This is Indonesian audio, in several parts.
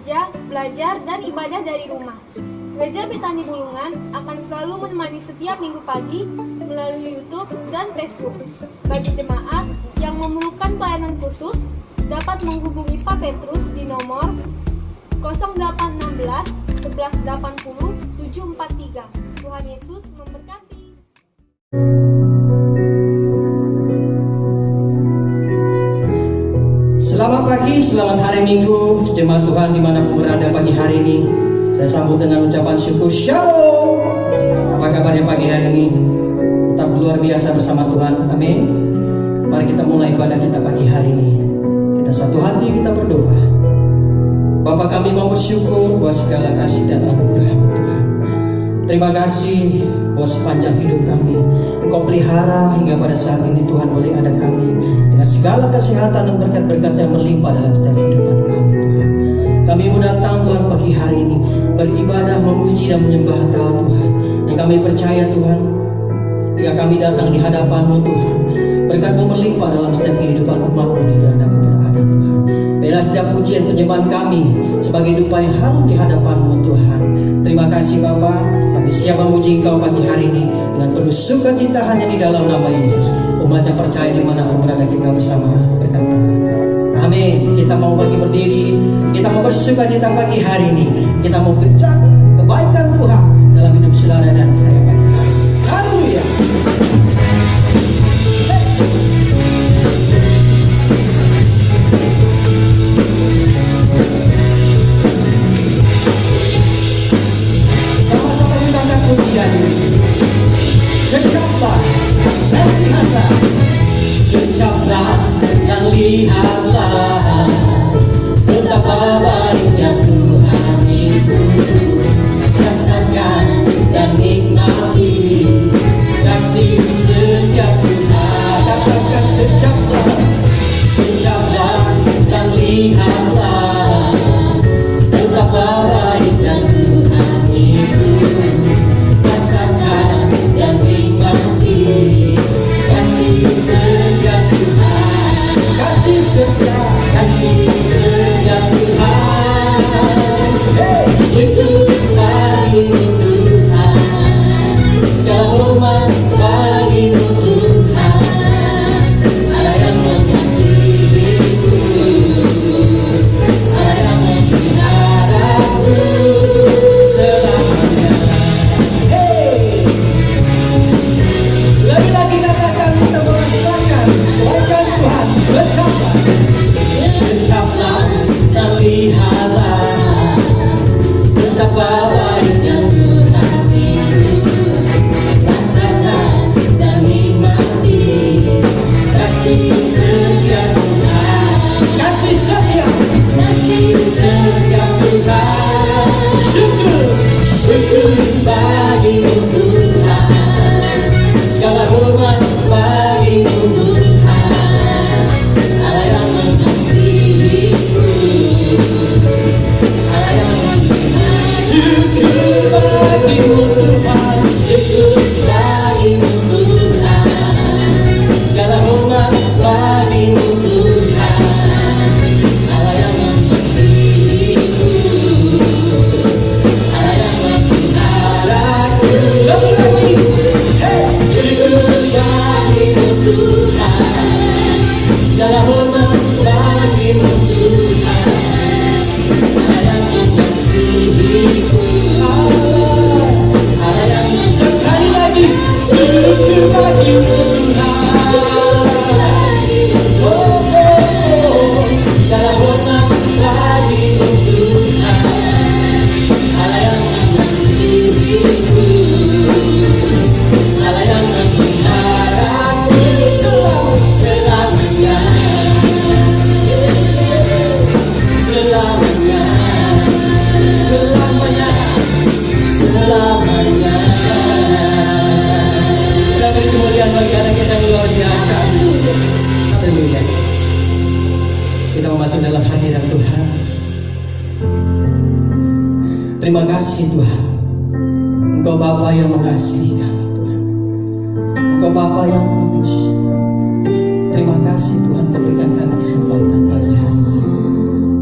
bekerja, belajar, dan ibadah dari rumah. Gereja Betani Bulungan akan selalu menemani setiap minggu pagi melalui YouTube dan Facebook. Bagi jemaat yang memerlukan pelayanan khusus, dapat menghubungi Pak Petrus di nomor 0816 1180 743. Tuhan Yesus memberkati. Selamat pagi, selamat hari Minggu, jemaat Tuhan dimanapun berada pagi hari ini. Saya sambut dengan ucapan syukur Shalom. Apa kabarnya pagi hari ini? Tetap luar biasa bersama Tuhan, amin. Mari kita mulai ibadah kita pagi hari ini. Kita satu hati, kita berdoa. Bapa, kami mau bersyukur buat segala kasih dan anugerah Tuhan. Terima kasih buat sepanjang hidup kami Engkau pelihara hingga pada saat ini Tuhan, boleh ada kami dengan segala kesehatan dan berkat-berkat yang melimpah dalam setiap kehidupan kami Tuhan. Kami mau datang Tuhan pagi hari ini beribadah, memuji dan menyembah Engkau Tuhan. Dan kami percaya Tuhan, jika kami datang di hadapan-Mu Tuhan, berkat-Mu berlimpah dalam setiap kehidupan umat-Mu di mana pun berada Tuhan. Berilah setiap pujian penyembahan kami sebagai dupa yang harum di hadapan-Mu Tuhan. Terima kasih Bapa, kami siap memuji Engkau pagi hari ini dengan penuh sukacita hanya di dalam nama Yesus. Umat yang percaya di mana pun berada kita bersama berkata amin. Kita mau bagi berdiri, kita mau bersukacita pagi hari ini. Kita mau pecah kebaikan Tuhan dalam hidup saudara dan saya pagi hari ini. Haleluya. Sama-sama kita angkat pujian ini. Kecaplah dan lihatlah, kecaplah dan lihatlah, betapa baiknya Tuhan itu. Rasakan dan nikmati kasih setia Tuhan. Katakan kecaplah, kecaplah dan lihatlah, betapa baiknya Tuhan itu. Rasakan dan nikmati kasih setia Tuhan. Kasih setia, kasih setia Tuhan. Hey, syukur bagimu Tuhan, segala hormat bagimu Tuhan. Allah yang mengasihiku, Allah yang memeliharaku selamanya. Hey, lebih lagi katakan kita merasakan kebaikan Tuhan. Bercaplah, bercaplah dan lihatlah, betapa baiknya Tuhan itu. Rasakan dan nikmati kasih setia Tuhan. Kasih setia, kasih setia Tuhan. Syukur, syukur bagimu Tuhan, segala hormat bagimu Tuhan. Allah yang mengasihiku, Allah yang memeliharaku. Syukur bagimu Tuhan, syukur bagimu Tuhan, segala hormat bagimu Tuhan. Allah yang mengasihiku, Allah yang memeliharaku. Lagi, hey, syukur bagimu Tuhan, segala hormat bagimu Tuhan. Allah yang mengasihiku, Allah yang sekali lagi syukur bagimu Tuhan. Oh, oh, oh, segala hormat bagimu Tuhan. Allah yang mengasihiku, Allah yang memeliharaku selamanya, selamanya, selamanya, selamanya. Kita beri kemuliaan bagi anak kita yang luar biasa. Haleluya. Kita mau masuk dalam hadirat Tuhan. Terima kasih Tuhan, Engkau Bapa yang mengasihi kami Tuhan. Engkau Bapa yang kudus. Terima kasih Tuhan, Kau berikan kami kesempatan pagi hari ini.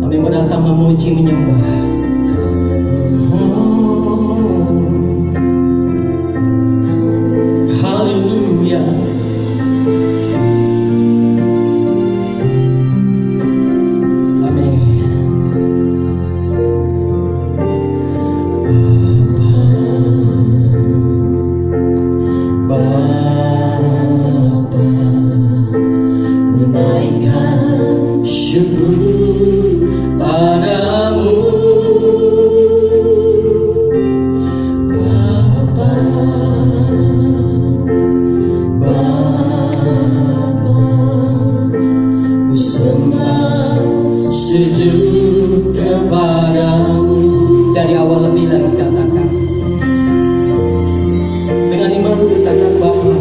Kami mau datang memuji menyembah. Haleluya. Amin. Bapa, ku naikkan syukur padamu. Bapa, ku sembah sujud kepadamu. Dari awal lebih lagi katakan, dengan iman katakan Bapa.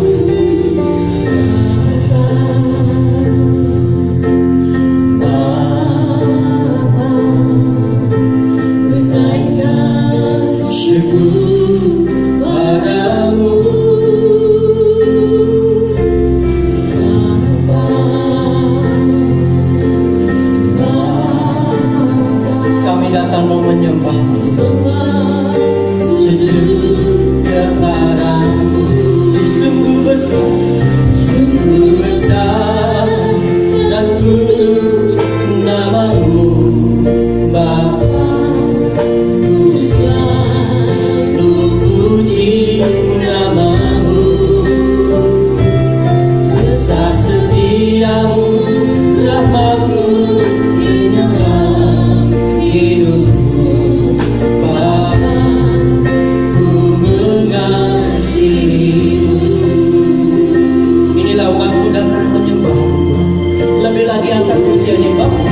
Syukur padamu. Kami datang mau menyembah, sujud kepadamu. Sungguh besar dan kudus namamu, Bapa. Ku selalu puji namamu. Besar setiamu, rahmatmu di dalam hidupku, Bapa. Ku mengasihimu. Inilah umatku datang menyembah. Lebih lagi angkat pujiannya, Bapa.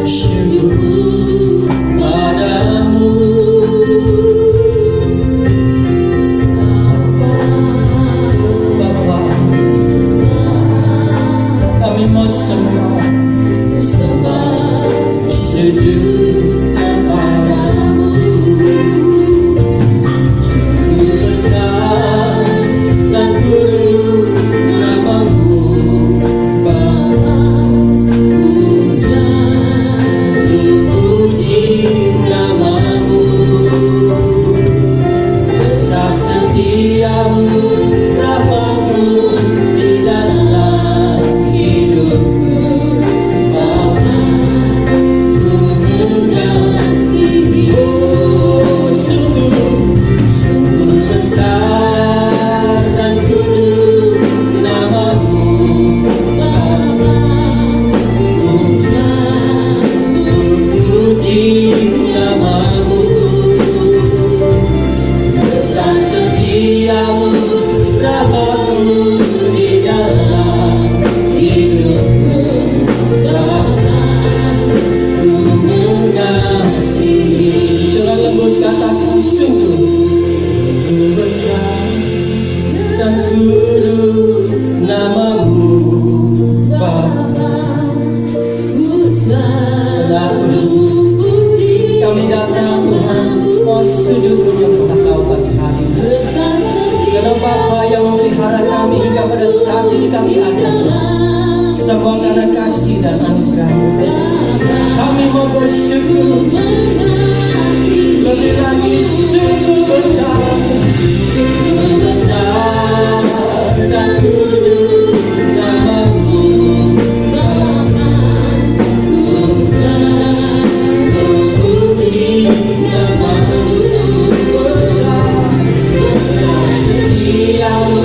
Syukur padamu. Bapa, kami mau sembah sujud kepadamu. Sungguh besar dan kudus namamu, Bapa. Ku selalu puji namamu. Besar setiamu, rahmatmu di dalam hidupku, Bapa. Ku mengasihi. Oh, sungguh besar dan kudus namamu, Bapa. Ku selalu puji namamu. Besar setiamu, rahmatmu di dalam hidupku, Bapa. Ku mengasihi. Dengan lembut katakan, sungguh besar dan kudus namamu, Bapa. Ku selalu puji. Kami datang Tuhan, mau sujud menyembah Kau pagi hari ini. Karena Bapa yang memelihara kami hingga pada saat ini kami ada, Tuhan. Semua karena kasih dan anugerah-Mu. Kami mau bersyukur. Lebih lagi sungguh besar dan kudus namamu, Bapa. Ku selalu puji namamu. Besar setiamu,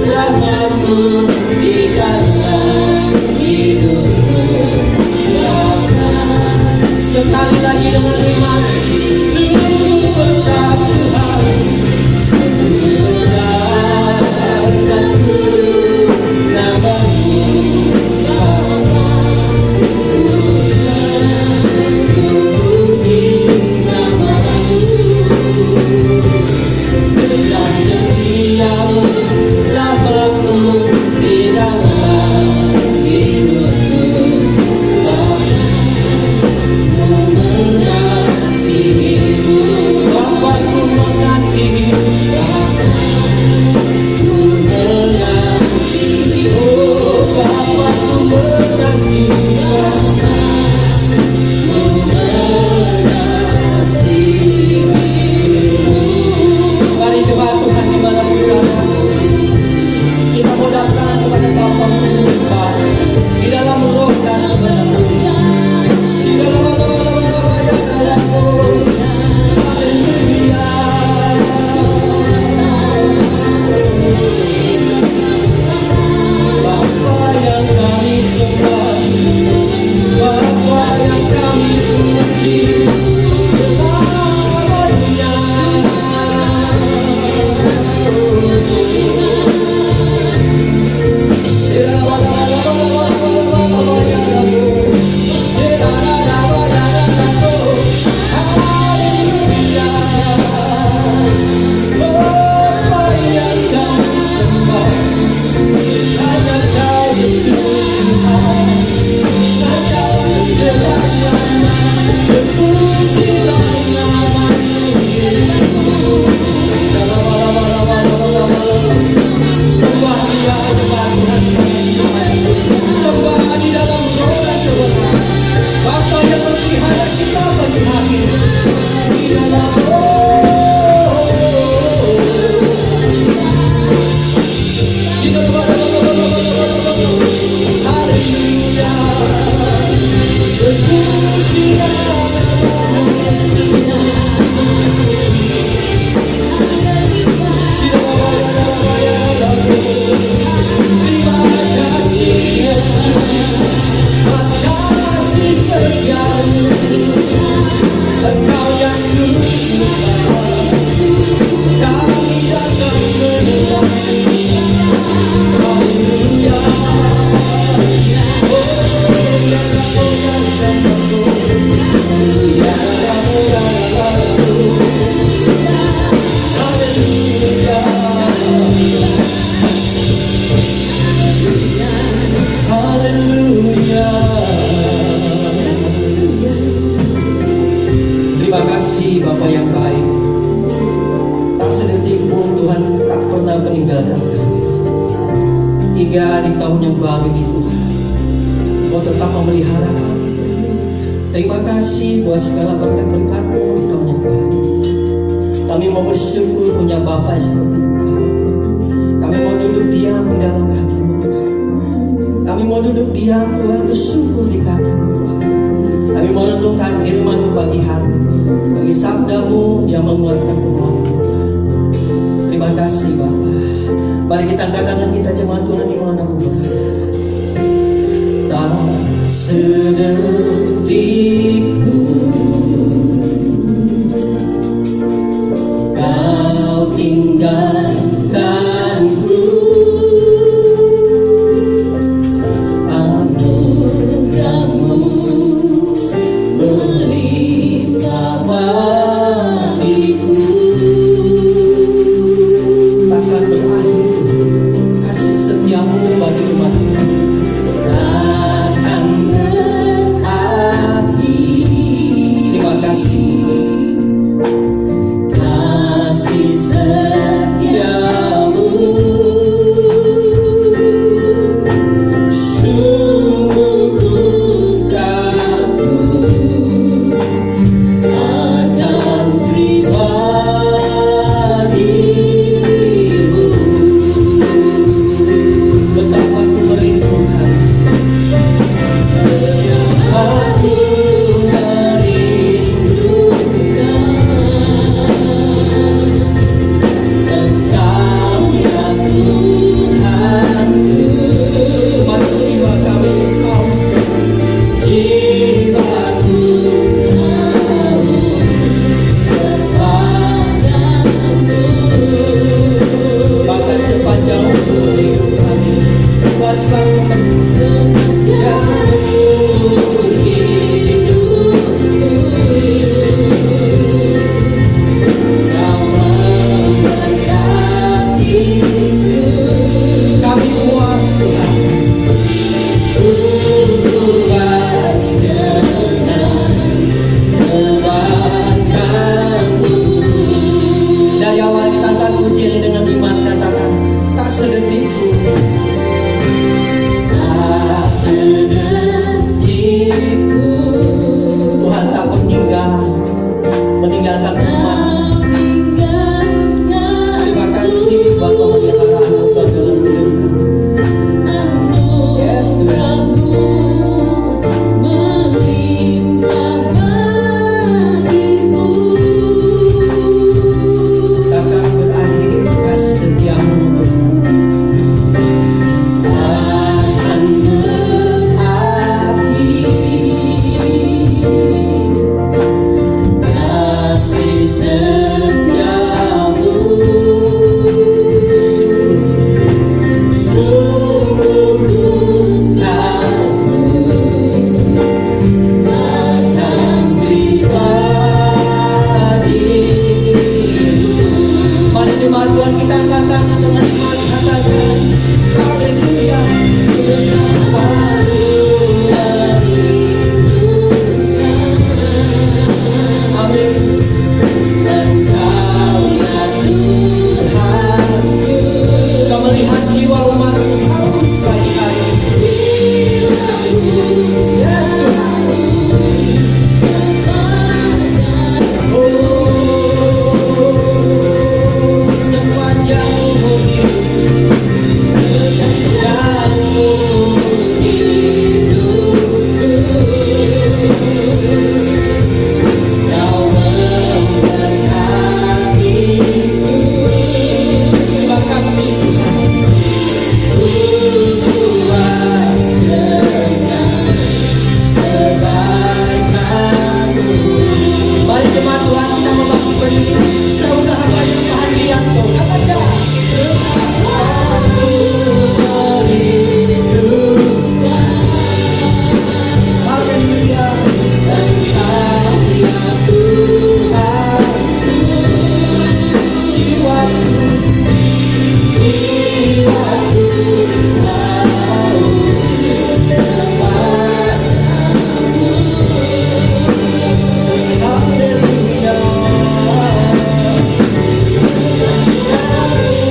rahmatmu di dalam hidupku, Bapa. Sekali lagi dengan iman, sungguh besar Tuhan. See hingga di tahun yang baru ini Tuhan. Kau tetap memelihara kami. Terima kasih buat segala berkat-berkat-Mu di tahun yang baru. Kami mau bersyukur punya Bapa yang seperti Tuhan. Kami mau duduk diam di dalam hati-Mu Tuhan. Kami mau duduk diam Tuhan, bersyukur di kaki-Mu Tuhan. Kami mau renungkan firman-Mu pagi hari, bagi sabda-Mu yang menguatkan umat. Terima kasih Bapa. Mari kita angkat tangan kita jemaat Tuhan di mana pun berada. Tak sedetik Kau tinggalkanku, anugerah-Mu melimpah bagiku. Takkan berakhir kasih setia-Mu bagi umat-Mu. Takkan berakhir. Terima kasih. Kasih setia-Mu sungguh ku kagum akan pribadi-Mu. Betapa ku merindukan, betapa ku Engkau ya Tuhanku. Mari jiwa kami haus, jiwaku haus kepadamu. Bahkan sepanjang umur hidup kami, sepanjang umur hidupku, Kau memberkatiku. Kami puas Tuhan, puas dengan kebaikan-Mu. Dari awal kita akan puji ini dengan iman, katakan tak sedetik pun, tak sedetik pun Tuhan tak meninggalkan umat. Terima kasih buat pemeliharaan-Mu Tuhan dalam hidup kami. Yes Tuhan. Takkan berakhir kasih setia-Mu Tuhan. Takkan berakhir kasih setia-Mu sungguh ku kagum akan pribadi-Mu. Mari jemaat Tuhan kita angkat tangan dengan iman, katakan haleluya. Betapa ku merindukan, amin. Engkau ya Tuhanku. Kau melihat jiwa umat-Mu haus pagi hari ini. Yes Tuhan. Oh, sepanjang umur hidup, sepanjang umur hidupku, Kau memberkatiku. Terima kasih Tuhan. Puas dengan kebaikan-Mu. Mari jemaat Tuhan kita membagi berdiri. Saudah apa yang bahagia Kau katakan. Aku merindukan, haleluya. Engkau ya Tuhanku. Jiwaku haus kepadamu. Haleluya. Aku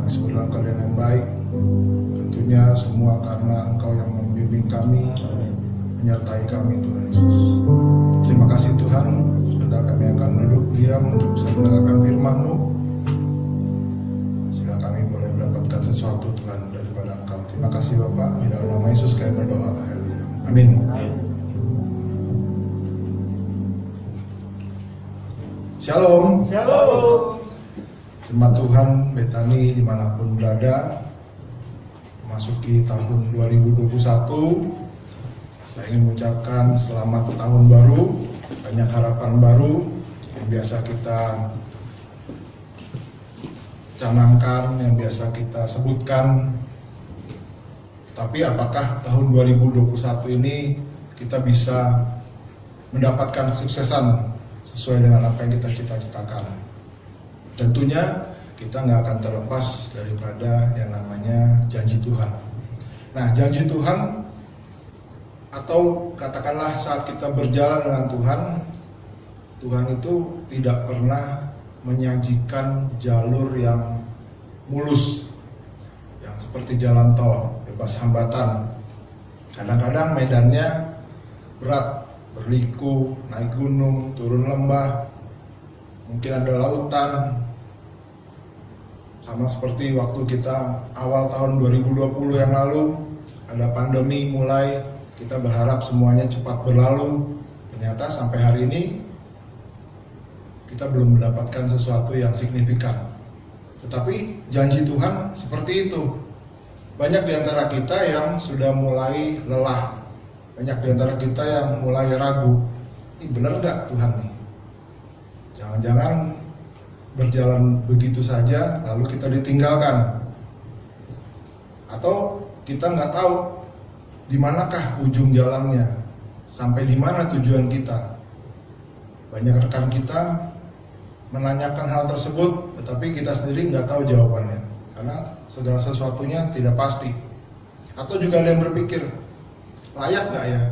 kami semua dalam keadaan yang baik. Tentunya semua karena Engkau yang membimbing kami, menyertai kami Tuhan Yesus. Terima kasih Tuhan, sebentar kami akan duduk diam untuk bisa mendengarkan firman-Mu, sehingga kami boleh mendapatkan sesuatu Tuhan daripada Engkau. Terima kasih Bapak, di dalam nama Yesus kami berdoa. Haleluya. Amin. Shalom. Shalom. Jemaat Tuhan Betani dimanapun berada, memasuki tahun 2021, saya ingin mengucapkan selamat tahun baru, banyak harapan baru yang biasa kita canangkan, yang biasa kita sebutkan. Tapi apakah tahun 2021 ini kita bisa mendapatkan kesuksesan sesuai dengan apa yang kita cita-citakan? Tentunya kita nggak akan terlepas daripada yang namanya janji Tuhan. Nah, janji Tuhan, atau katakanlah saat kita berjalan dengan Tuhan, Tuhan itu tidak pernah menyajikan jalur yang mulus, yang seperti jalan tol, bebas hambatan. Kadang-kadang medannya berat, berliku, naik gunung, turun lembah, mungkin ada lautan. Sama seperti waktu kita awal tahun 2020 yang lalu, ada pandemi mulai, kita berharap semuanya cepat berlalu. Ternyata sampai hari ini kita belum mendapatkan sesuatu yang signifikan. Tetapi janji Tuhan seperti itu. Banyak di antara kita yang sudah mulai lelah, banyak di antara kita yang mulai ragu. Ini benar nggak Tuhan nih? Jangan-jangan berjalan begitu saja lalu kita ditinggalkan, atau kita nggak tahu di manakah ujung jalannya, sampai di mana tujuan kita. Banyak rekan kita menanyakan hal tersebut, tetapi kita sendiri nggak tahu jawabannya, karena segala sesuatunya tidak pasti. Atau juga ada yang berpikir, layak nggak ya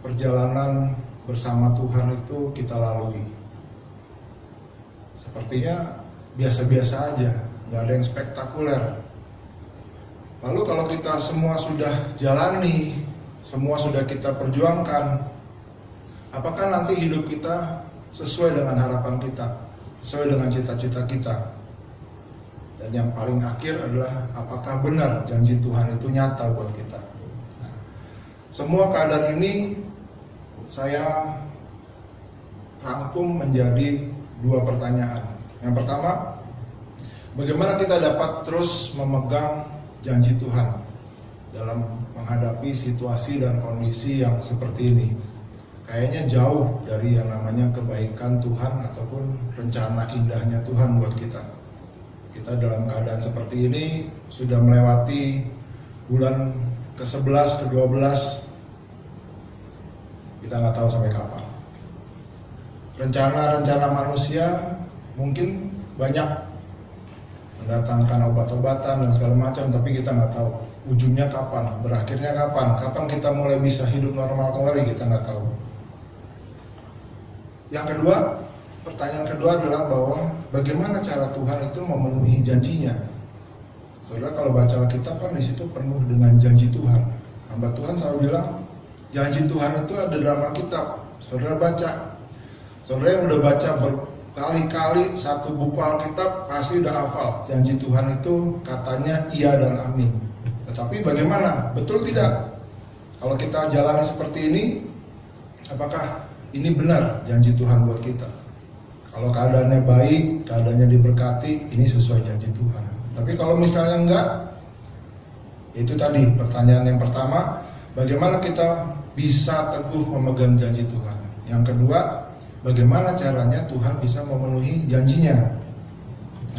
perjalanan bersama Tuhan itu kita lalui? Sepertinya biasa-biasa aja, nggak ada yang spektakuler. Lalu kalau kita semua sudah jalani, semua sudah kita perjuangkan, apakah nanti hidup kita sesuai dengan harapan kita, sesuai dengan cita-cita kita? Dan yang paling akhir adalah apakah benar janji Tuhan itu nyata buat kita? Nah, semua keadaan ini saya rangkum menjadi dua pertanyaan. Yang pertama, bagaimana kita dapat terus memegang janji Tuhan dalam menghadapi situasi dan kondisi yang seperti ini? Kayaknya jauh dari yang namanya kebaikan Tuhan ataupun rencana indahnya Tuhan buat kita. Kita dalam keadaan seperti ini sudah melewati bulan ke-11, ke-12, kita nggak tahu sampai kapan. Rencana-rencana manusia mungkin banyak, mendatangkan obat-obatan dan segala macam, tapi kita nggak tahu ujungnya kapan, berakhirnya kapan, kapan kita mulai bisa hidup normal kembali, kita nggak tahu. Yang kedua, pertanyaan kedua adalah bahwa bagaimana cara Tuhan itu memenuhi janjinya. Saudara kalau baca Alkitab kan di situ penuh dengan janji Tuhan. Hamba Tuhan selalu bilang janji Tuhan itu ada dalam Alkitab. Saudara baca, saudara yang udah baca berkali-kali satu buku Alkitab pasti udah hafal janji Tuhan itu katanya iya dan amin. Tetapi bagaimana? Betul tidak? Kalau kita jalani seperti ini, apakah ini benar janji Tuhan buat kita? Kalau keadaannya baik, keadaannya diberkati, ini sesuai janji Tuhan. Tapi kalau misalnya enggak, itu tadi pertanyaan yang pertama, bagaimana kita bisa teguh memegang janji Tuhan? Yang kedua, bagaimana caranya Tuhan bisa memenuhi janjinya?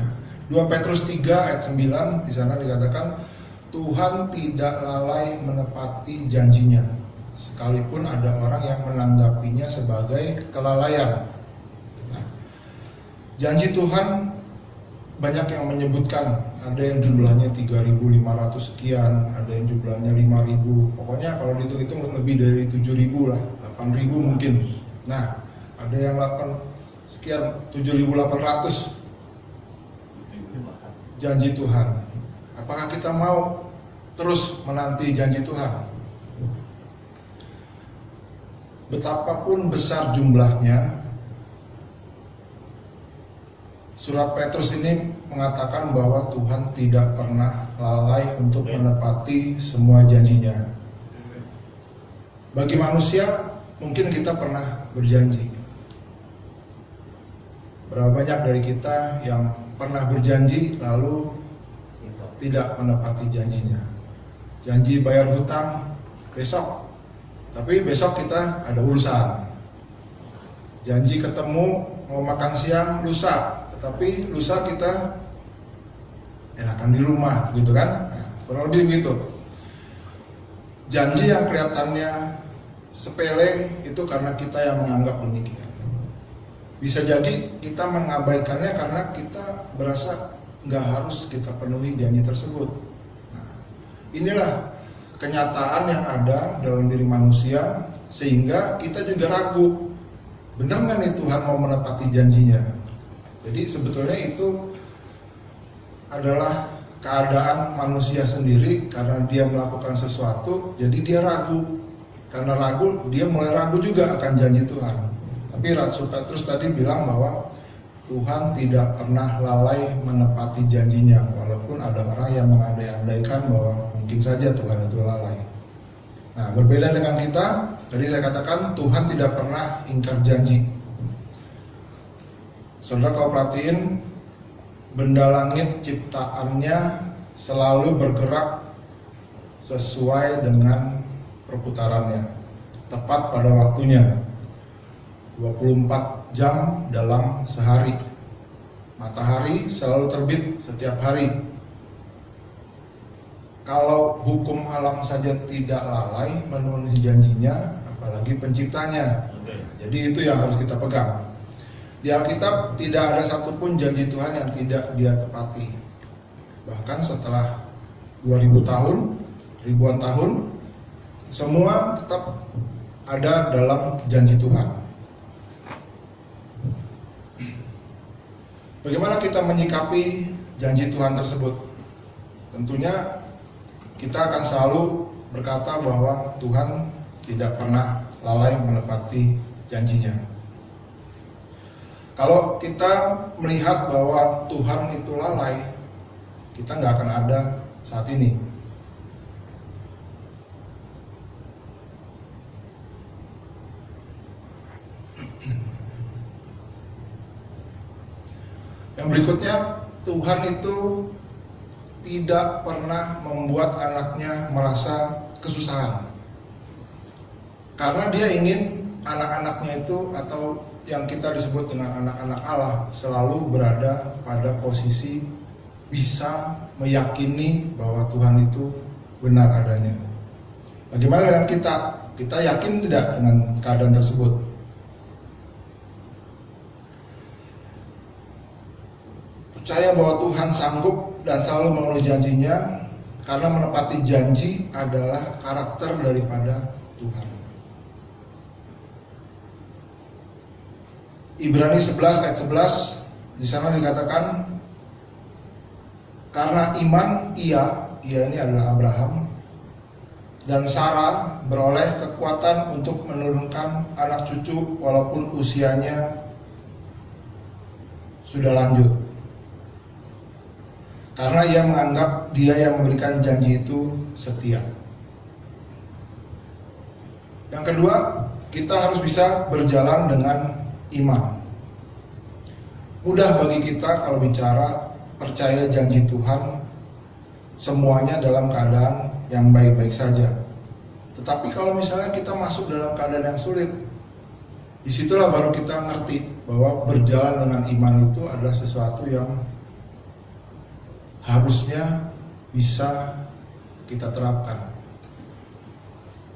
Nah, 2 Petrus 3 ayat 9 di sana dikatakan Tuhan tidak lalai menepati janjinya, sekalipun ada orang yang menanggapinya sebagai kelalaian. Nah, janji Tuhan banyak yang menyebutkan, ada yang jumlahnya 3.500 sekian, ada yang jumlahnya 5.000, pokoknya kalau dihitung-hitung lebih dari 7.000 lah, 8.000 mungkin. Nah, ada yang 8 sekian, 7.800 janji Tuhan. Apakah kita mau terus menanti janji Tuhan? Betapapun besar jumlahnya, surat Petrus ini mengatakan bahwa Tuhan tidak pernah lalai untuk menepati semua janjinya. Bagi manusia, mungkin kita pernah berjanji. Berapa banyak dari kita yang pernah berjanji lalu tidak menepati janjinya? Janji bayar hutang besok, tapi besok kita ada urusan. Janji ketemu mau makan siang lusa, tetapi lusa kita enakan di rumah, gitu kan? Nah, kurang lebih begitu. Janji yang kelihatannya sepele itu karena kita yang menganggap demikian. Bisa jadi kita mengabaikannya karena kita berasa nggak harus kita penuhi janji tersebut. Nah, inilah kenyataan yang ada dalam diri manusia, sehingga kita juga ragu, benar nggak nih Tuhan mau menepati janjinya? Jadi sebetulnya itu adalah keadaan manusia sendiri, karena dia melakukan sesuatu, jadi dia ragu. Karena ragu, dia mulai ragu juga akan janji Tuhan. Tapi Rasul Petrus tadi bilang bahwa Tuhan tidak pernah lalai menepati janjinya, walaupun ada orang yang mengandai-andaikan bahwa mungkin saja Tuhan itu lalai. Nah, berbeda dengan kita, tadi saya katakan Tuhan tidak pernah ingkar janji. Saudara, kalau perhatiin, benda langit ciptaannya selalu bergerak sesuai dengan perputarannya, tepat pada waktunya, 24 jam dalam sehari. Matahari selalu terbit setiap hari. Kalau hukum alam saja tidak lalai memenuhi janjinya, apalagi penciptanya. Jadi itu yang harus kita pegang. Di Alkitab tidak ada satupun janji Tuhan yang tidak dia tepati. Bahkan setelah 2000 tahun, ribuan tahun, semua tetap ada dalam janji Tuhan. Bagaimana kita menyikapi janji Tuhan tersebut? Tentunya kita akan selalu berkata bahwa Tuhan tidak pernah lalai menepati janjinya. Kalau kita melihat bahwa Tuhan itu lalai, kita nggak akan ada saat ini. Yang berikutnya, Tuhan itu tidak pernah membuat anaknya merasa kesusahan. Karena dia ingin anak-anaknya itu, atau yang kita disebut dengan anak-anak Allah, selalu berada pada posisi bisa meyakini bahwa Tuhan itu benar adanya. Bagaimana dengan kita? Kita yakin tidak dengan keadaan tersebut? Percaya bahwa Tuhan sanggup dan selalu memenuhi janjinya, karena menepati janji adalah karakter daripada Tuhan. Ibrani 11 ayat 11, di sana dikatakan, karena iman ia ini adalah Abraham, dan Sarah beroleh kekuatan untuk menurunkan anak cucu walaupun usianya sudah lanjut. Karena ia menganggap dia yang memberikan janji itu setia. Yang kedua, kita harus bisa berjalan dengan iman. Mudah bagi kita kalau bicara percaya janji Tuhan, semuanya dalam keadaan yang baik-baik saja. Tetapi kalau misalnya kita masuk dalam keadaan yang sulit, disitulah baru kita ngerti bahwa berjalan dengan iman itu adalah sesuatu yang harusnya bisa kita terapkan.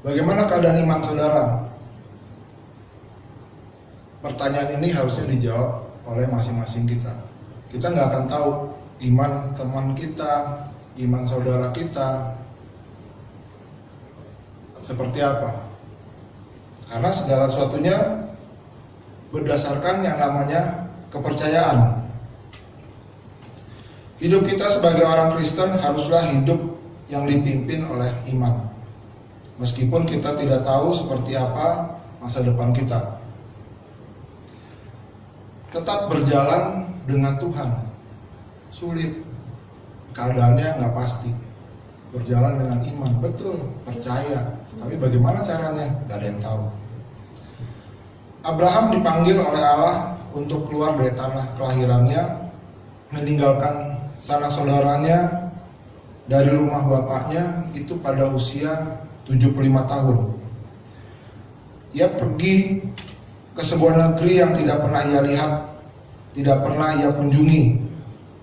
Bagaimana keadaan iman saudara? Pertanyaan ini harusnya dijawab oleh masing-masing kita. Kita nggak akan tahu iman teman kita, iman saudara kita seperti apa. Karena segala sesuatunya berdasarkan yang namanya kepercayaan. Hidup kita sebagai orang Kristen haruslah hidup yang dipimpin oleh iman. Meskipun kita tidak tahu seperti apa masa depan kita. Tetap berjalan dengan Tuhan. Sulit. Keadaannya nggak pasti. Berjalan dengan iman, betul, percaya. Tapi bagaimana caranya? Nggak ada yang tahu. Abraham dipanggil oleh Allah untuk keluar dari tanah kelahirannya, meninggalkan sanak saudaranya dari rumah bapaknya itu pada usia 75 tahun. Ia pergi ke sebuah negeri yang tidak pernah ia lihat, tidak pernah ia kunjungi,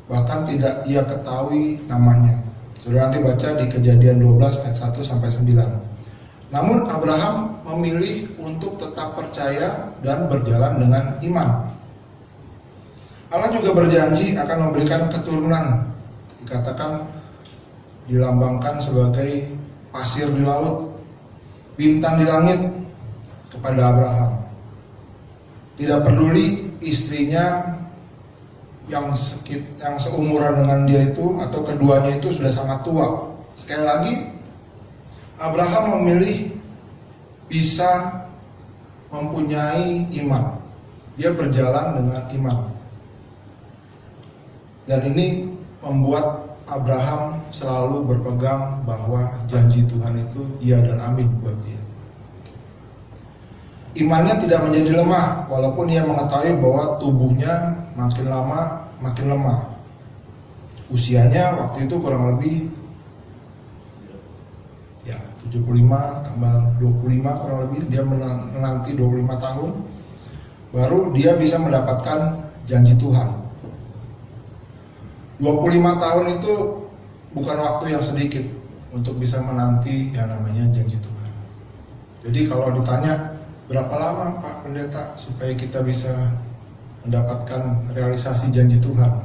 bahkan tidak ia ketahui namanya. Saudara nanti baca di Kejadian 12 ayat 1 sampai 9. Namun Abraham memilih untuk tetap percaya dan berjalan dengan iman. Allah juga berjanji akan memberikan keturunan, dikatakan dilambangkan sebagai pasir di laut, bintang di langit kepada Abraham. Tidak peduli istrinya yang seumuran dengan dia itu atau keduanya itu sudah sangat tua. Sekali lagi, Abraham memilih bisa mempunyai iman. Dia berjalan dengan iman. Dan ini membuat Abraham selalu berpegang bahwa janji Tuhan itu iya dan amin buat dia. Imannya tidak menjadi lemah, walaupun ia mengetahui bahwa tubuhnya makin lama makin lemah. Usianya waktu itu kurang lebih 75 tambah 25 kurang lebih, dia menanti 25 tahun baru dia bisa mendapatkan janji Tuhan. 25 tahun itu bukan waktu yang sedikit untuk bisa menanti yang namanya janji Tuhan. Jadi kalau ditanya berapa lama Pak Pendeta supaya kita bisa mendapatkan realisasi janji Tuhan,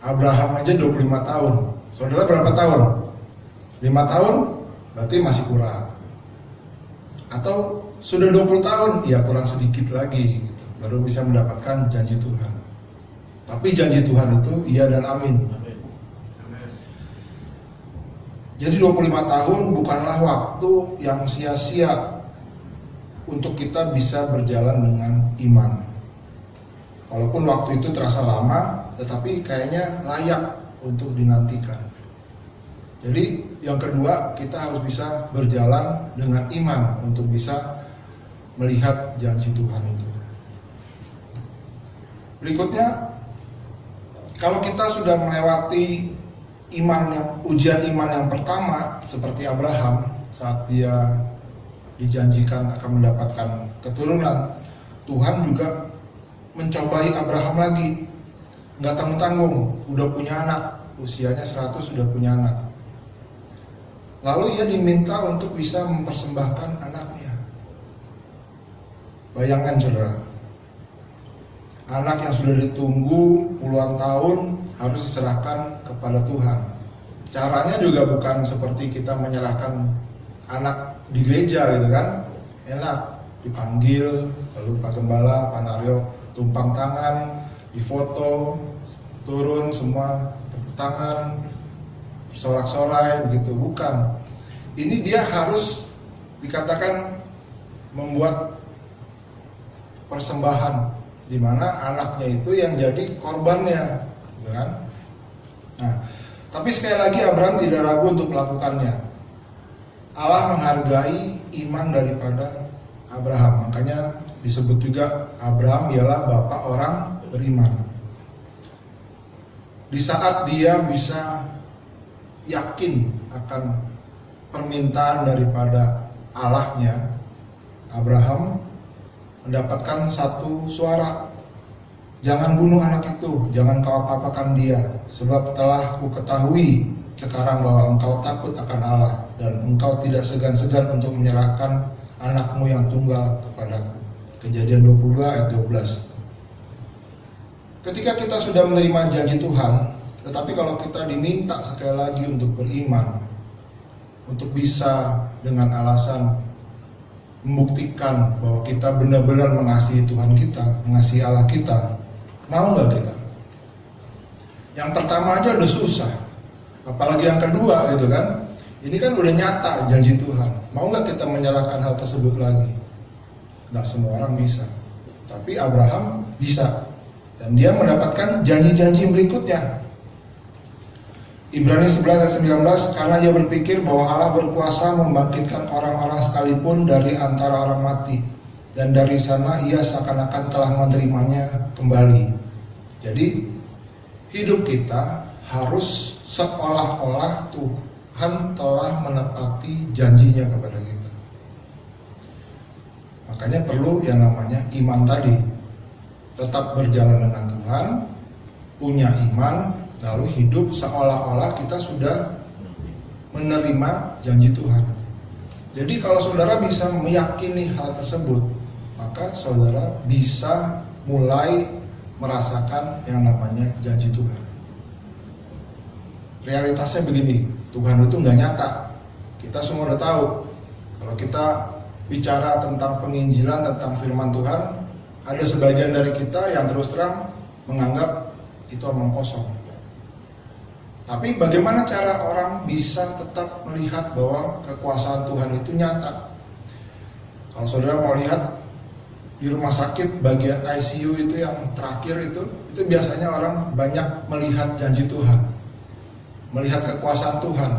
Abraham aja 25 tahun. Saudara berapa tahun? 5 tahun? Berarti masih kurang. Atau sudah 20 tahun? Ya kurang sedikit lagi gitu. Baru bisa mendapatkan janji Tuhan. Tapi janji Tuhan itu iya dan amin. Jadi 25 tahun bukanlah waktu yang sia-sia untuk kita bisa berjalan dengan iman. Walaupun waktu itu terasa lama, tetapi kayaknya layak untuk dinantikan. Jadi yang kedua, kita harus bisa berjalan dengan iman untuk bisa melihat janji Tuhan itu. Berikutnya, kalau kita sudah melewati ujian iman yang pertama seperti Abraham saat dia dijanjikan akan mendapatkan keturunan, Tuhan juga mencobai Abraham lagi. Nggak tanggung-tanggung, udah punya anak, usianya 100 sudah punya anak. Lalu ia diminta untuk bisa mempersembahkan anaknya. Bayangkan saudara, anak yang sudah ditunggu puluhan tahun harus diserahkan kepada Tuhan. Caranya juga bukan seperti kita menyerahkan anak di gereja gitu kan, enak, dipanggil, lalu Pak Gembala, Pak Naryo tumpang tangan, difoto, turun semua tepuk tangan, sorak-sorai begitu, bukan. Ini dia harus dikatakan membuat persembahan, di mana anaknya itu yang jadi korbannya, gitu kan? Nah, tapi sekali lagi Abraham tidak ragu untuk melakukannya. Allah menghargai iman daripada Abraham, makanya disebut juga Abraham ialah bapak orang beriman. Di saat dia bisa yakin akan permintaan daripada Allahnya, Abraham mendapatkan satu suara, jangan bunuh anak itu, jangan kau apa-apakan dia, sebab telah kuketahui sekarang bahwa engkau takut akan Allah dan engkau tidak segan-segan untuk menyerahkan anakmu yang tunggal kepadaku. Kejadian 22 ayat 12. Ketika kita sudah menerima janji Tuhan, tetapi kalau kita diminta sekali lagi untuk beriman, untuk bisa dengan alasan membuktikan bahwa kita benar-benar mengasihi Tuhan kita, mengasihi Allah kita, mau nggak kita? Yang pertama aja udah susah, apalagi yang kedua gitu kan. Ini kan udah nyata janji Tuhan. Mau nggak kita menyerahkan hal tersebut lagi? Nggak semua orang bisa, tapi Abraham bisa, dan dia mendapatkan janji-janji berikutnya. Ibrani 11 ayat 19, karena ia berpikir bahwa Allah berkuasa membangkitkan orang-orang sekalipun dari antara orang mati, dan dari sana ia seakan-akan telah menerimanya kembali. Jadi hidup kita harus seolah-olah Tuhan telah menepati janjinya kepada kita. Makanya perlu yang namanya iman tadi. Tetap berjalan dengan Tuhan, punya iman, lalu hidup seolah-olah kita sudah menerima janji Tuhan. Jadi kalau saudara bisa meyakini hal tersebut, maka saudara bisa mulai merasakan yang namanya janji Tuhan. Realitasnya begini, Tuhan itu nggak nyata. Kita semua udah tahu. Kalau kita bicara tentang penginjilan, tentang firman Tuhan, ada sebagian dari kita yang terus terang menganggap itu omong kosong. Tapi bagaimana cara orang bisa tetap melihat bahwa kekuasaan Tuhan itu nyata? Kalau saudara mau lihat di rumah sakit bagian ICU itu yang terakhir itu biasanya orang banyak melihat janji Tuhan, melihat kekuasaan Tuhan.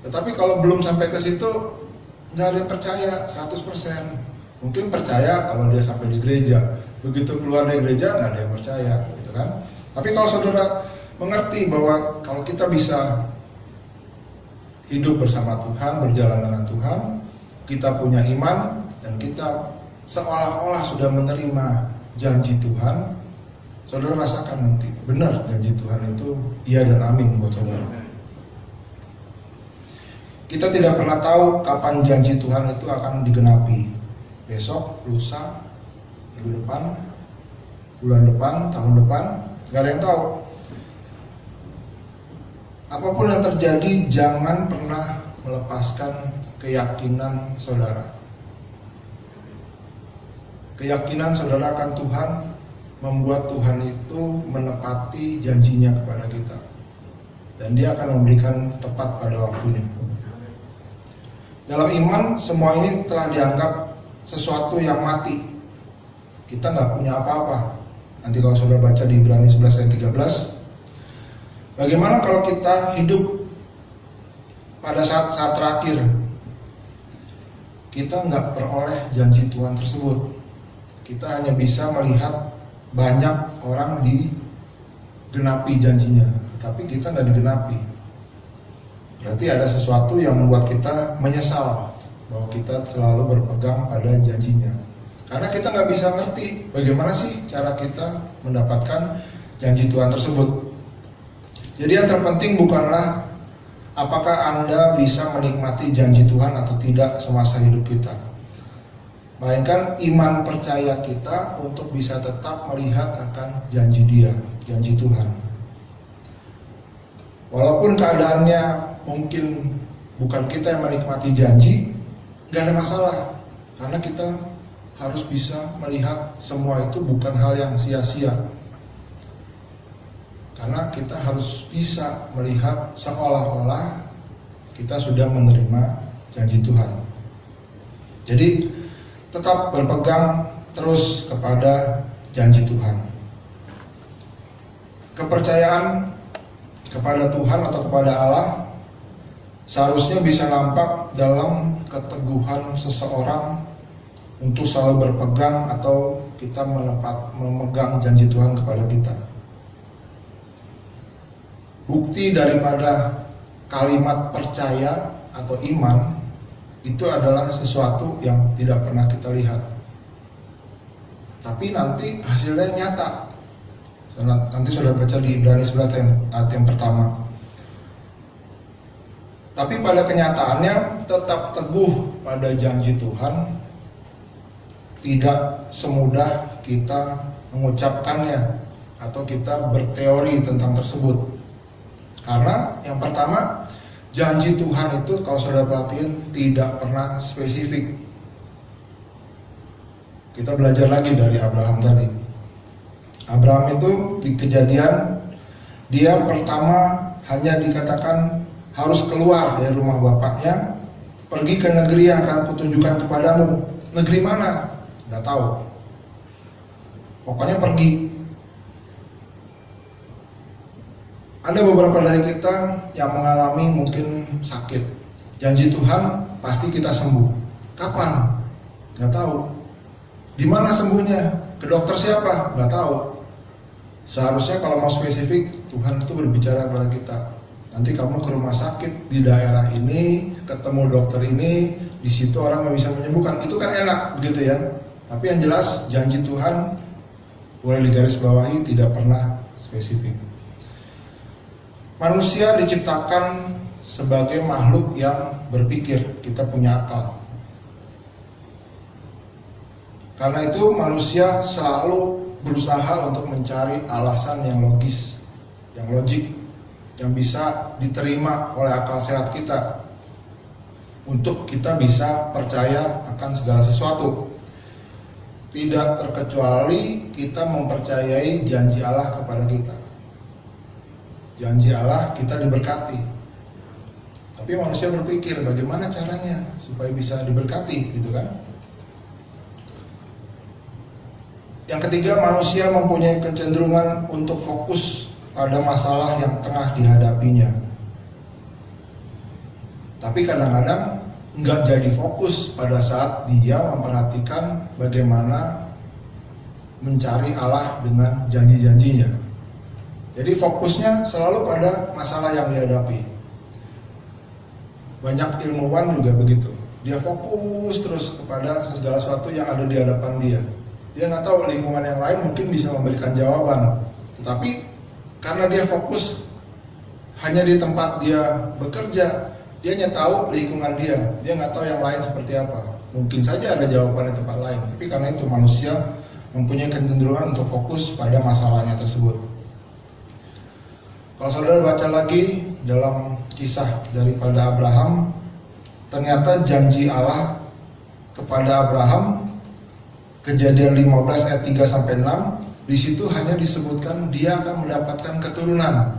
Tetapi kalau belum sampai ke situ, nggak ada yang percaya 100%. Mungkin percaya kalau dia sampai di gereja, begitu keluar dari gereja nggak ada yang percaya, gitu kan? Tapi kalau saudara mengerti bahwa kalau kita bisa hidup bersama Tuhan, berjalan dengan Tuhan, kita punya iman, dan kita seolah-olah sudah menerima janji Tuhan, saudara rasakan nanti benar janji Tuhan itu iya dan amin buat saudara. Kita tidak pernah tahu kapan janji Tuhan itu akan digenapi. Besok, lusa, minggu depan, bulan depan, tahun depan, gak ada yang tahu. Apapun yang terjadi, jangan pernah melepaskan keyakinan saudara. Keyakinan saudara akan Tuhan membuat Tuhan itu menepati janjinya kepada kita, dan dia akan memberikan tepat pada waktunya. Dalam iman, semua ini telah dianggap sesuatu yang mati. Kita nggak punya apa-apa. Nanti kalau saudara baca di Ibrani 11 ayat 13, bagaimana kalau kita hidup pada saat terakhir, kita nggak peroleh janji Tuhan tersebut. Kita hanya bisa melihat banyak orang digenapi janjinya, tapi kita nggak digenapi. Berarti ada sesuatu yang membuat kita menyesal bahwa kita selalu berpegang pada janjinya. Karena kita nggak bisa ngerti bagaimana sih cara kita mendapatkan janji Tuhan tersebut. Jadi yang terpenting bukanlah apakah Anda bisa menikmati janji Tuhan atau tidak semasa hidup kita, melainkan iman percaya kita untuk bisa tetap melihat akan janji Dia, janji Tuhan. Walaupun keadaannya mungkin bukan kita yang menikmati janji, gak ada masalah, karena kita harus bisa melihat semua itu bukan hal yang sia-sia. Karena kita harus bisa melihat seolah-olah kita sudah menerima janji Tuhan. Jadi tetap berpegang terus kepada janji Tuhan. Kepercayaan kepada Tuhan atau kepada Allah seharusnya bisa nampak dalam keteguhan seseorang untuk selalu berpegang atau kita memegang janji Tuhan kepada kita. Bukti daripada kalimat percaya atau iman itu adalah sesuatu yang tidak pernah kita lihat, tapi nanti hasilnya nyata. Nanti sudah baca di Ibrani 11 ayat yang pertama. Tapi pada kenyataannya tetap teguh pada janji Tuhan tidak semudah kita mengucapkannya atau kita berteori tentang tersebut. Karena yang pertama, janji Tuhan itu kalau saudara perhatiin tidak pernah spesifik. Kita belajar lagi dari Abraham tadi. Abraham itu di Kejadian Dia pertama hanya dikatakan harus keluar dari rumah bapaknya, pergi ke negeri yang akan kutunjukkan kepadamu. Negeri mana? Nggak tahu. Pokoknya pergi. Ada beberapa dari kita yang mengalami mungkin sakit. Janji Tuhan pasti kita sembuh. Kapan? Nggak tahu. Di mana sembuhnya? Ke dokter siapa? Nggak tahu. Seharusnya kalau mau spesifik, Tuhan itu berbicara kepada kita. Nanti kamu ke rumah sakit di daerah ini, ketemu dokter ini, di situ orang yang bisa menyembuhkan. Itu kan enak begitu ya. Tapi yang jelas janji Tuhan boleh digarisbawahi tidak pernah spesifik. Manusia diciptakan sebagai makhluk yang berpikir, kita punya akal. Karena itu manusia selalu berusaha untuk mencari alasan yang logis, yang logik, yang bisa diterima oleh akal sehat kita untuk kita bisa percaya akan segala sesuatu. Tidak terkecuali kita mempercayai janji Allah kepada kita. Janji Allah kita diberkati. Tapi manusia berpikir bagaimana caranya supaya bisa diberkati, gitu kan? Yang ketiga, manusia mempunyai kecenderungan untuk fokus pada masalah yang tengah dihadapinya. Tapi kadang-kadang nggak jadi fokus pada saat dia memperhatikan bagaimana mencari Allah dengan janji-janjinya. Jadi fokusnya selalu pada masalah yang dihadapi. Banyak ilmuwan juga begitu. Dia fokus terus kepada segala sesuatu yang ada di hadapan dia. Dia nggak tahu lingkungan yang lain mungkin bisa memberikan jawaban. Tetapi karena dia fokus hanya di tempat dia bekerja, dia hanya tahu lingkungan dia nggak tahu yang lain seperti apa. Mungkin saja ada jawaban di tempat lain, tapi karena itu manusia mempunyai kecenderungan untuk fokus pada masalahnya tersebut. Kalau saudara baca lagi dalam kisah daripada Abraham, ternyata janji Allah kepada Abraham, Kejadian 15 ayat 3 sampai 6, di situ hanya disebutkan dia akan mendapatkan keturunan.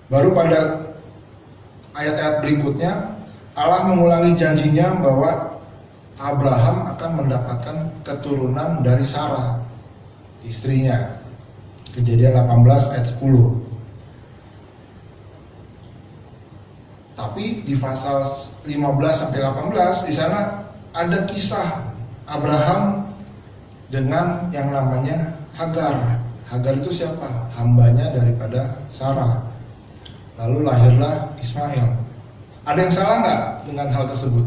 Baru pada ayat-ayat berikutnya Allah mengulangi janjinya bahwa Abraham akan mendapatkan keturunan dari Sarah, istrinya. Kejadian 18 ayat 10. Tapi di pasal 15 sampai 18 di sana ada kisah Abraham dengan yang namanya Hagar. Hagar itu siapa? Hambanya daripada Sarah. Lalu lahirlah Ismail. Ada yang salah nggak dengan hal tersebut?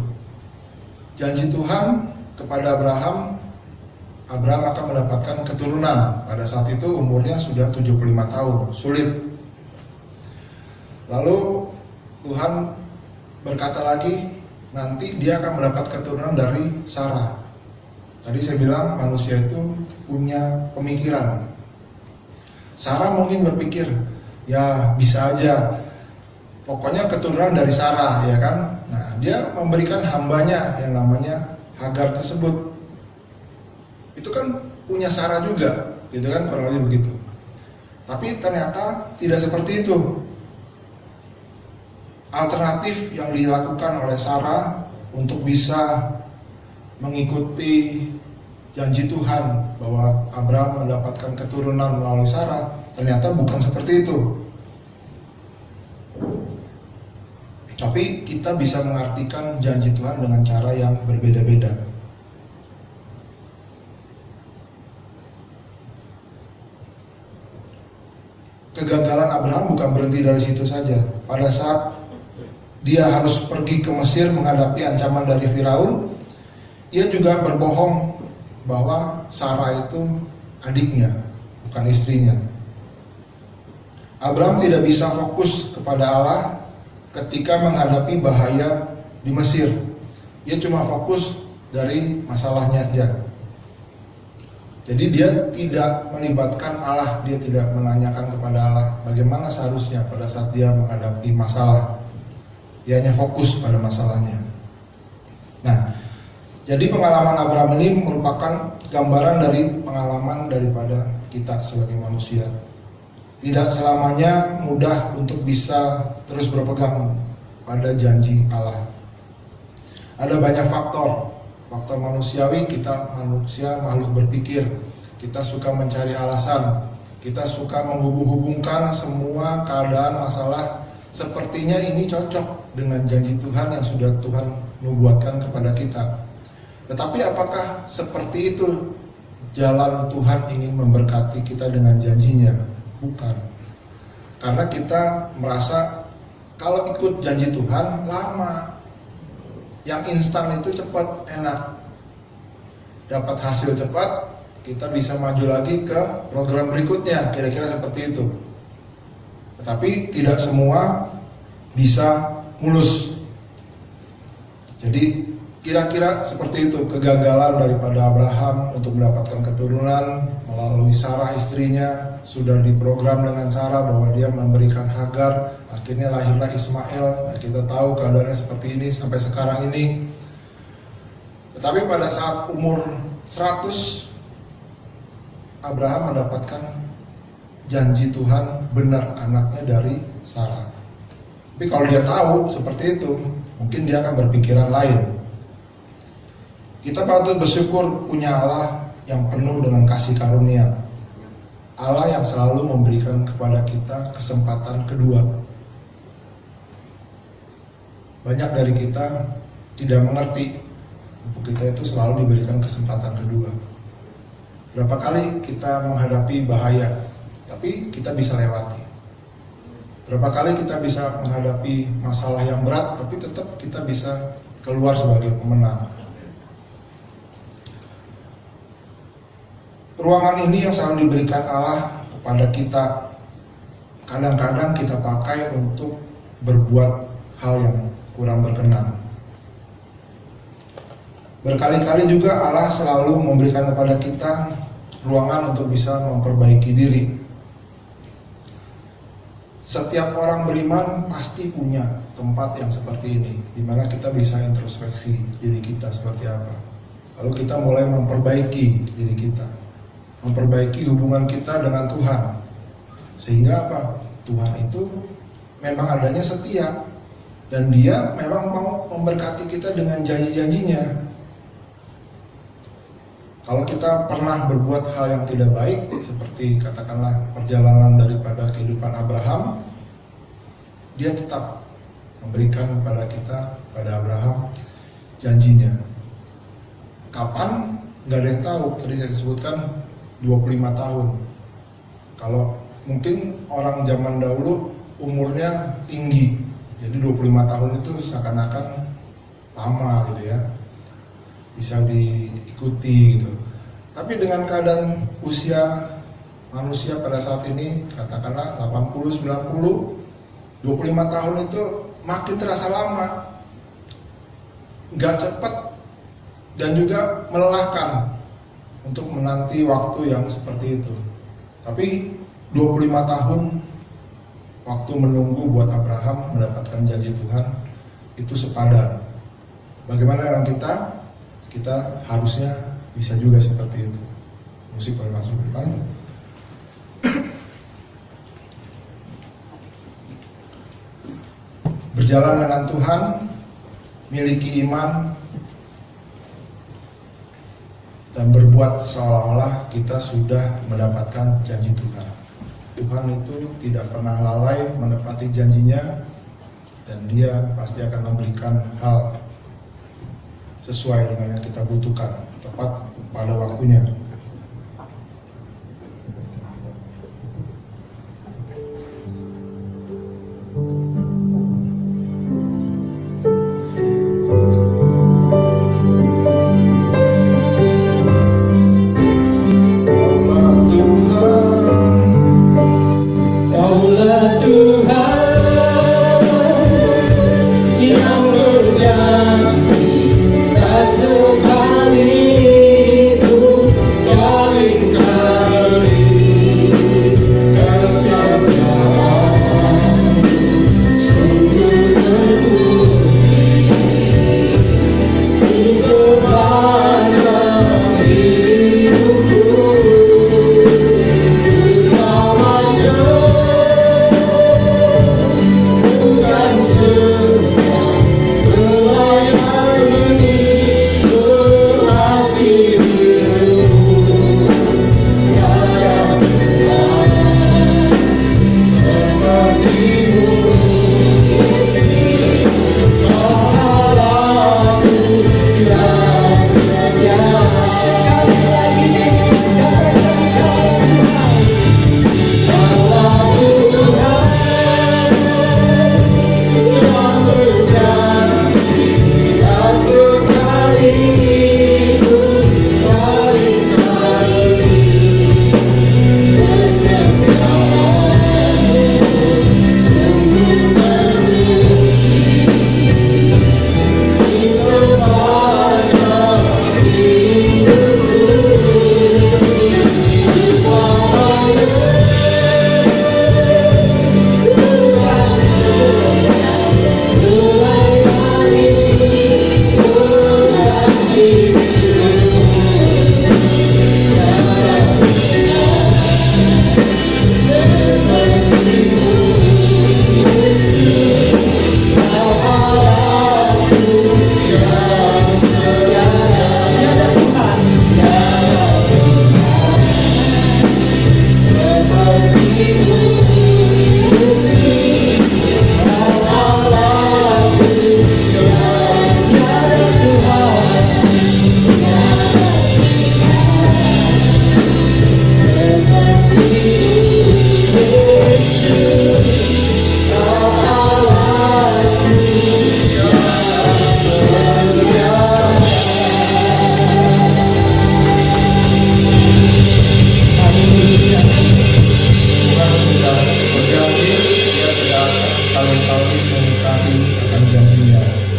Janji Tuhan kepada Abraham akan mendapatkan keturunan. Pada saat itu umurnya sudah 75 tahun, sulit. Lalu Tuhan berkata lagi, nanti dia akan mendapat keturunan dari Sarah. Tadi saya bilang manusia itu punya pemikiran. Sarah mungkin berpikir, ya bisa aja, pokoknya keturunan dari Sarah, ya kan? Nah, dia memberikan hambanya yang namanya Hagar tersebut. Itu kan punya Sarah juga, gitu kan, kurang lebih begitu. Tapi ternyata tidak seperti itu. Alternatif yang dilakukan oleh Sarah untuk bisa mengikuti janji Tuhan bahwa Abraham mendapatkan keturunan melalui Sarah, ternyata bukan seperti itu. Tapi kita bisa mengartikan janji Tuhan dengan cara yang berbeda-beda. Kegagalan Abraham bukan berhenti dari situ saja. Pada saat dia harus pergi ke Mesir menghadapi ancaman dari Firaun, ia juga berbohong bahwa Sarah itu adiknya, bukan istrinya. Abraham tidak bisa fokus kepada Allah ketika menghadapi bahaya di Mesir. Ia cuma fokus dari masalahnya aja. Jadi dia tidak melibatkan Allah, dia tidak menanyakan kepada Allah bagaimana seharusnya pada saat dia menghadapi masalah. Dia hanya fokus pada masalahnya. Nah, jadi pengalaman Abraham ini merupakan gambaran dari pengalaman daripada kita sebagai manusia. Tidak selamanya mudah untuk bisa terus berpegang pada janji Allah. Ada banyak faktor manusiawi. Kita manusia makhluk berpikir, kita suka mencari alasan, kita suka menghubung-hubungkan semua keadaan masalah. Sepertinya ini cocok dengan janji Tuhan yang sudah Tuhan nubuatkan kepada kita. Tetapi apakah seperti itu jalan Tuhan ingin memberkati kita dengan janjinya? Bukan. Karena kita merasa kalau ikut janji Tuhan lama, yang instan itu cepat, enak, dapat hasil cepat, kita bisa maju lagi ke program berikutnya, kira-kira seperti itu. Tetapi tidak semua bisa mulus. Jadi kira-kira seperti itu kegagalan daripada Abraham untuk mendapatkan keturunan melalui Sarah istrinya. Sudah diprogram dengan Sarah bahwa dia memberikan Hagar, akhirnya lahirlah Ismail. Nah, kita tahu keadaannya seperti ini sampai sekarang ini. Tetapi pada saat umur 100, Abraham mendapatkan janji Tuhan, benar anaknya dari Sarah. Tapi kalau dia tahu seperti itu, mungkin dia akan berpikiran lain. Kita patut bersyukur punya Allah yang penuh dengan kasih karunia. Allah yang selalu memberikan kepada kita kesempatan kedua. Banyak dari kita tidak mengerti bahwa kita itu selalu diberikan kesempatan kedua. Berapa kali kita menghadapi bahaya, tapi kita bisa lewati. Berapa kali kita bisa menghadapi masalah yang berat, tapi tetap kita bisa keluar sebagai pemenang. Ruangan ini yang selalu diberikan Allah kepada kita, kadang-kadang kita pakai untuk berbuat hal yang kurang berkenan. Berkali-kali juga Allah selalu memberikan kepada kita ruangan untuk bisa memperbaiki diri. Setiap orang beriman pasti punya tempat yang seperti ini, di mana kita bisa introspeksi diri kita seperti apa. Lalu kita mulai memperbaiki diri kita, memperbaiki hubungan kita dengan Tuhan. Sehingga apa? Tuhan itu memang adanya setia, dan dia memang mau memberkati kita dengan janji-janjinya. Kalau kita pernah berbuat hal yang tidak baik, seperti katakanlah perjalanan daripada kehidupan Abraham, dia tetap memberikan kepada kita, pada Abraham, janjinya. Kapan? Nggak ada yang tahu. Tadi saya sebutkan 25 tahun. Kalau mungkin orang zaman dahulu umurnya tinggi, jadi 25 tahun itu seakan-akan lama gitu ya, bisa diikuti gitu. Tapi dengan keadaan usia manusia pada saat ini, katakanlah 80, 90, 25 tahun itu makin terasa lama, nggak cepat, dan juga melelahkan untuk menanti waktu yang seperti itu. Tapi 25 tahun waktu menunggu buat Abraham mendapatkan janji Tuhan itu sepadan. Bagaimana dengan kita? Kita harusnya bisa juga seperti itu. Musik boleh masuk depan. Berjalan dengan Tuhan, miliki iman, dan berbuat seolah-olah kita sudah mendapatkan janji Tuhan. Tuhan itu tidak pernah lalai menepati janjinya, dan dia pasti akan memberikan hal sesuai dengan yang kita butuhkan, tepat pada waktunya.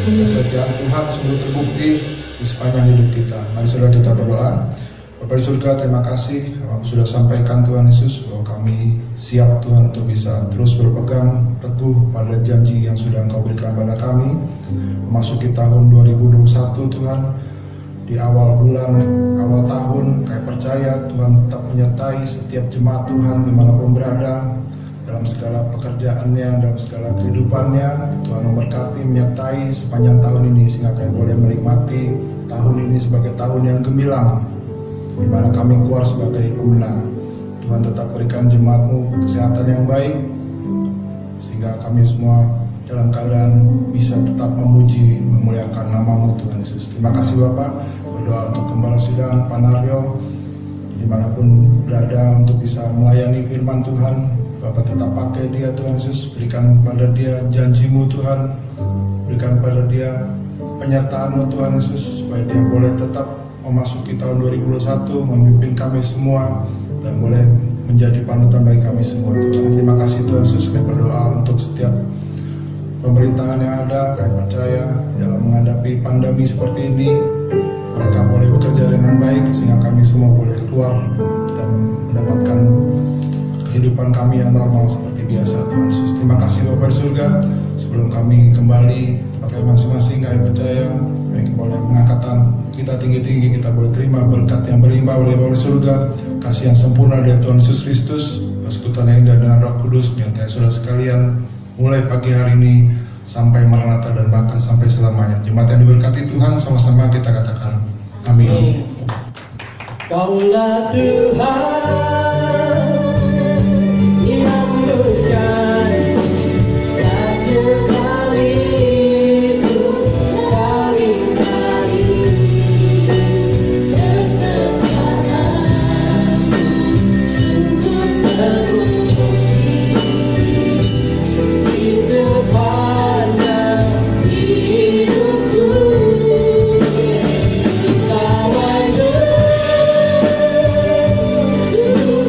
Kesetiaan Tuhan sungguh terbukti di sepanjang hidup kita. Mari saudara kita berdoa. Bapa di surga, terima kasih Bapak sudah sampaikan Tuhan Yesus bahwa kami siap Tuhan untuk bisa terus berpegang teguh pada janji yang sudah Engkau berikan pada kami. Memasuki tahun 2021 Tuhan, di awal bulan, awal tahun, kami percaya Tuhan tetap menyertai setiap jemaat Tuhan dimanapun berada, dalam segala pekerjaannya, dalam segala kehidupannya. Tuhan memberkati, menyertai sepanjang tahun ini sehingga kami boleh menikmati tahun ini sebagai tahun yang gemilang, di mana kami keluar sebagai pemenang. Tuhan tetap berikan jemaat-Mu kesehatan yang baik, sehingga kami semua dalam keadaan bisa tetap memuji, memuliakan nama-Mu Tuhan Yesus. Terima kasih Bapak. Berdoa untuk Gembala Sidang Pak Naryo, dimanapun berada untuk bisa melayani firman Tuhan. Bapak tetap pakai dia Tuhan Yesus, berikan pada dia janji-Mu Tuhan, berikan pada dia penyertaan-Mu Tuhan Yesus, supaya dia boleh tetap memasuki tahun 2021, memimpin kami semua, dan boleh menjadi panutan bagi kami semua Tuhan. Terima kasih Tuhan Yesus. Kami berdoa untuk setiap pemerintahan yang ada. Kami percaya dalam menghadapi pandemi seperti ini, mereka boleh bekerja dengan baik sehingga kami semua boleh keluar dan mendapatkan kehidupan kami yang normal seperti biasa Tuhan Yesus. Terima kasih Bapa di surga. Sebelum kami kembali pakai masing-masing, kami percaya kami boleh mengangkat kita tinggi-tinggi, kita boleh terima berkat yang berlimpah oleh Bapa di surga, kasih yang sempurna dari Tuhan Yesus Kristus, persekutuan yang indah dengan Roh Kudus, menyertai saudara sekalian mulai pagi hari ini sampai Maranatha dan bahkan sampai selamanya. Jemaat yang diberkati Tuhan, sama-sama kita katakan amin. Kaulah Tuhan yang berjanji, tak sekalipun kali-kali kesetiaan-Mu sungguh terbukti di sepanjang hidupku. Di zaman dulu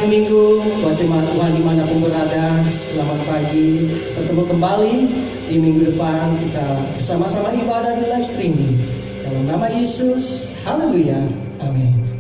hari Minggu, buat jemaat Tuhan dimanapun berada, selamat pagi. Bertemu kembali di minggu depan, kita bersama-sama ibadah di live streaming. Dalam nama Yesus, haleluya, amin.